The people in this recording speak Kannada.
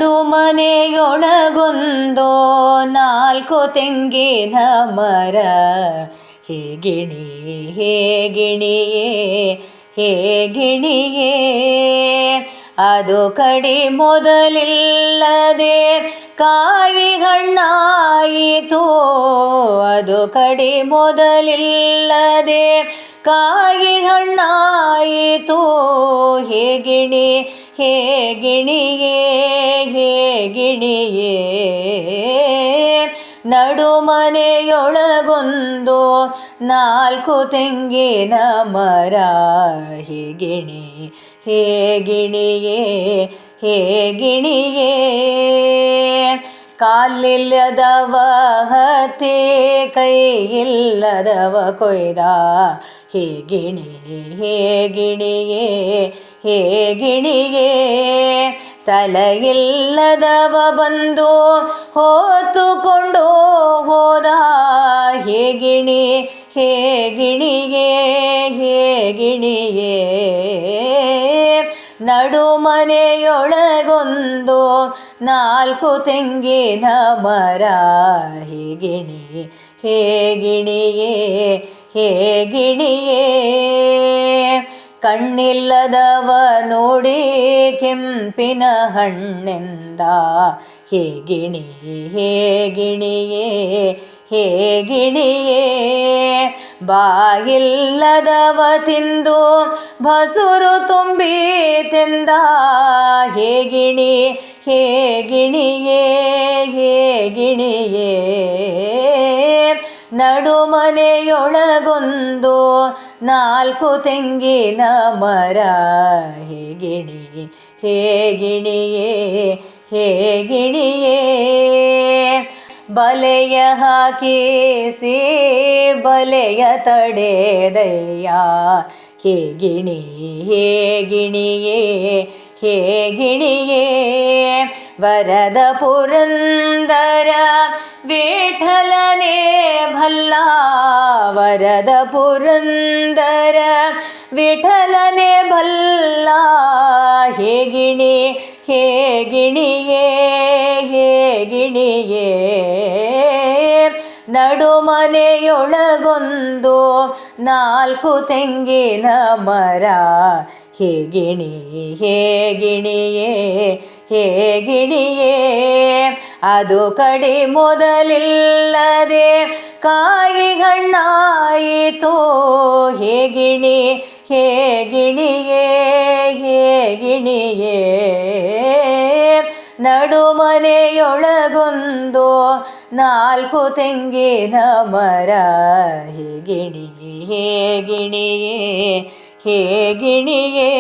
ನಡುಮನೆಯೊಳಗೊಂದು ನಾಲ್ಕು ತೆಂಗಿನ ಮರ. ಹೇಗಿಣಿ ಹೇಗಿಣಿಯೇ ಹೇಗಿಣಿಯೇ ಅದು ಕಡಿ ಮೊದಲಿಲ್ಲದೆ ಕಾಯಿ ಹಣ್ಣಾಯಿತು. ಅದು ಕಡಿ ಮೊದಲಿಲ್ಲದೆ ಕಾಯಿ ಹಣ್ಣಾಯಿತು. ಹೇಗಿಣಿ ಹೇಗಿಣಿಯೇ ಹೇಗಿಣಿಯೇ ನಡುಮನೆಯೊಳಗೊಂದು ನಾಲ್ಕು ತೆಂಗಿನ ಮರ. ಹೇಗಿಣಿ ಹೇಗಿಣಿಯೇ ಹೇಗಿಣಿಯೇ ಕಾಲಿಲ್ಲದವ ಹತ್ತಿ ಕೈಯಿಲ್ಲದವ ಕೊಯ್ದ. ಹೇಗಿಣಿ ಹೇಗಿಣಿಯೇ ಹೇಗಿಣಿಯೇ ತಲೆಯಿಲ್ಲದವ ಬಂದು ಹೊತ್ತುಕೊಂಡು ಹೋದ. ಹೇಗಿಣಿ ಹೇಗಿಣಿಯೇ ಹೇಗಿಣಿಯೇ ನಡುಮನೆಯೊಳಗೊಂದು ನಾಲ್ಕು ತೆಂಗಿನ ಮರ. ಹೇಗಿಣಿ ಹೇಗಿಣಿಯೇ ಹೇಗಿಣಿಯೇ ಕಣ್ಣಿಲ್ಲದವ ನೋಡಿ ಕೆಂಪಿನ ಹಣ್ಣೆಂದ. ಹೇಗಿಣಿ ಹೇಗಿಣಿಯೇ ಹೇಗಿಣಿಯೇ ಬಾಯಿಲ್ಲದವ ತಿಂದು ಬಸುರು ತುಂಬಿ ತೆಂದ. ಹೇಗಿಣಿ ಹೇಗಿಣಿಯೇ ಹೇಗಿಣಿಯೇ ನಡುಮನೆಯೊಳಗೊಂದು ನಾಲ್ಕು ತೆಂಗಿನ ಮರ. ಹೇಗಿಣಿ ಹೇಗಿಣಿಯೇ ಹೇಗಿಣಿಯೇ ಬಲೆಯ ಹಾಕಿಸಿ ಬಲೆಯ ತಡೆದಯ್ಯ. ಹೇಗಿಣಿ ಹೇಗಿಣಿಯೇ ಹೇಗಿಣಿಯೇ ವರದ ಪುರಂದರ ವಿಠಲನೇ ಭಲ್ಲ. ವರದ ಪುರಂದರ ವಿಠಲನೇ ಭಲ್ಲ. ಹೇಗಿಣಿ ಹೇಗಿಣಿಯೇ ಹೇಗಿಣಿಯೇ ನಡುಮನೆಯೊಳಗೊಂದು ನಾಲ್ಕು ತೆಂಗಿನ ಮರ. ಹೇಗಿಣಿ ಹೇಗಿಣಿಯೇ ಹೇಗಿಣಿಯೇ ಅದು ಕಡಿ ಮೊದಲಿಲ್ಲದೆ ಕಾಯಿ ಹಣ್ಣಾಯಿತು. ಹೇಗಿಣಿ ಹೇಗಿಣಿಯೇ ಹೇಗಿಣಿಯೇ ನಡುಮನೆಯೊಳಗೊಂದು ನಾಲ್ಕು ತೆಂಗಿನ ಮರ. ಹೇಗಿಣಿ ಹೇಗಿಣಿಯೇ ಹೇಗಿಣಿಯೇ